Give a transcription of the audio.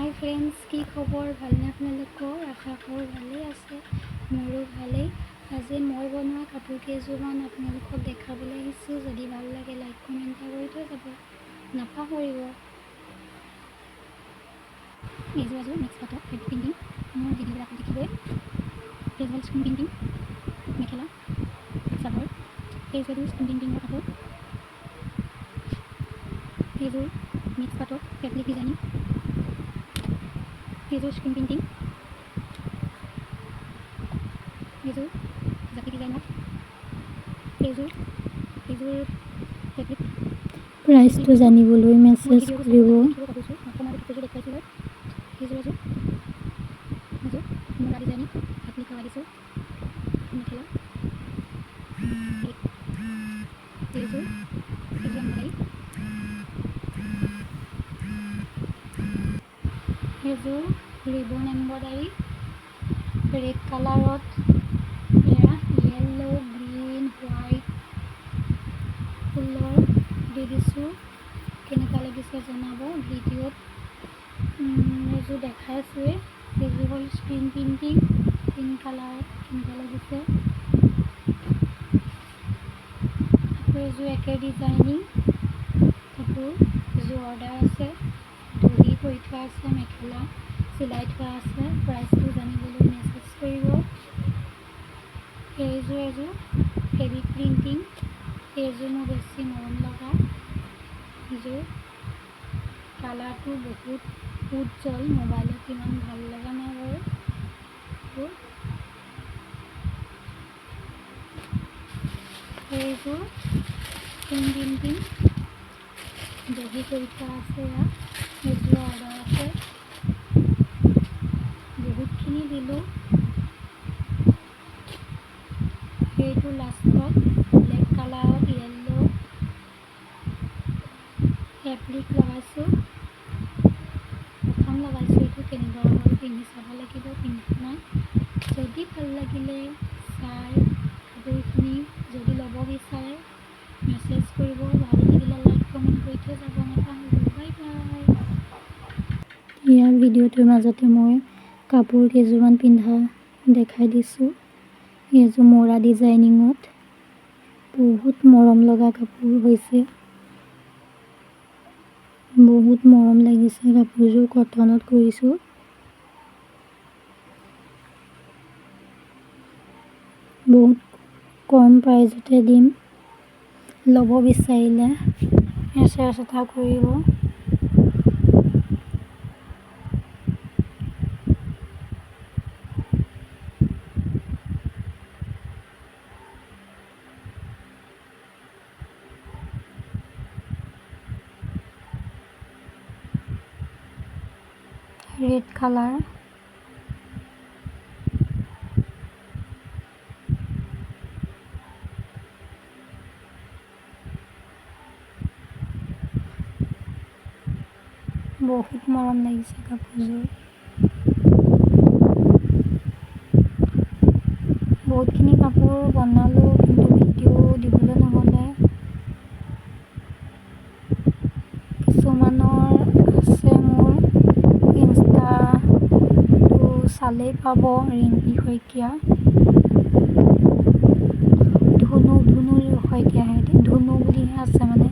হাই friends, কি খবৰ? ভালনে আপোনালোকৰ? আশা কৰোঁ ভালেই আছে, মোৰো ভালেই। আজি মই বনোৱা কাপোৰ কেইযোৰমান আপোনালোকক দেখাবলৈ আহিছোঁ। যদি ভাল লাগে লাইক কমেণ্ট কৰি থৈ যাব নাপাহৰিব। এইযোৰ নেক্সট পাটৰ ফেব্ৰিক পেইণ্টিং, মোৰ ভিডিঅ'বিলাক দেখিবই। এইযোৰ স্ক্ৰীণ পেইণ্টিং মেখেলা চাদৰ, এইযোৰ স্ক্ৰীণ পেইণ্টিঙৰ কাপোৰ, এইযোৰ মিক্স পাটৰ ফেব্ৰিক ডিজাইনিং, এইযোৰ স্ক্ৰীণ পেইণ্টিং, এইযোৰ জাপি ডিজাইনত, এইযোৰ ফেব্ৰিক। প্ৰাইচটো জানিবলৈ মেছেজ কৰিব। দেখুৱাইছিলোঁ এইযোৰ মুগা ডিজাইনিং এপ্লিক লগাই দিছোঁ মেখেলা, এইযোৰ এম্ব্ৰইডাৰী, এইযোৰ ৰিবন এম্ব্ৰইডাৰী ৰেড কালাৰত, এয়া য়েল্লো, গ্ৰীণ, হোৱাইট ফুলৰ দি দিছোঁ। কেনেকুৱা লাগিছে জনাব ভিডিঅ'ত। এইযোৰ দেখাইছোঁৱেই। এইযোৰ হ'ল স্ক্ৰীণ পেইণ্টিং পিংক কালাৰত, কেনেকুৱা লাগিছে। আকৌ এইযোৰ একে ডিজাইনিং কাপোৰ, এইযোৰ অৰ্ডাৰ আছে, দহি কৰি থোৱা আছে, মেখেলা চিলাই থোৱা আছে। প্ৰাইচটো জানিবলৈ মেছেজ কৰিব। এইযোৰ ফেব্ৰিক প্ৰিণ্টিং, এইযোৰ মোৰ বেছি মৰম লগা। এইযোৰ কালাৰটো বহুত উজ্জ্বল, মোবাইলত ইমান ভাল লগা নাই বাৰু। এইযোৰ স্ক্ৰীণ পেইণ্টিং দহি কৰি থোৱা আছে। এইযোৰ অৰ্ডাৰ আছে, বহুতখিনি দিলোঁ। এইটো লাষ্টত ব্লেক কালাৰত য়েল্লো এপ্লিক লগাইছোঁ। প্ৰথম লগাইছোঁ, এইটো কেনেকুৱা হ'ল পিন্ধি চাব লাগিব, পিন্ধা নাই। যদি ভাল লাগিলে চাই কাপোৰখিনি যদি ল'ব বিচাৰে মেছেজ কৰিব, ভাল লাগিলে লাইক কমেণ্ট কৰি থৈ যাব নাপাহৰিব। Bye bye. ইয়াৰ ভিডিঅ'টোৰ মাজতে মই কাপোৰ কেইযোৰমান পিন্ধা দেখাই দিছোঁ। এইযোৰ মৰা ডিজাইনিঙত বহুত মৰম লগা কাপোৰ হৈছে, বহুত মৰম লাগিছে। কাপোৰযোৰ কটনত কৰিছোঁ। বহুত কম প্ৰাইজতে দিম, ল'ব বিচাৰিলে মেছেজ এটা কৰিব। ৰেড কালাৰ, বহুত মৰম লাগিছে কাপোৰযোৰ। বহুতখিনি কাপোৰ বনালোঁ, কিন্তু ভিডিঅ' দিবলৈ নহ'লে। কিছুমানৰ আছে মোৰ ইনষ্টাটো চালেই পাব, ৰিম্পী শইকীয়া, ধুনু শইকীয়াহে, ধুনু বুলিহে আছে মানে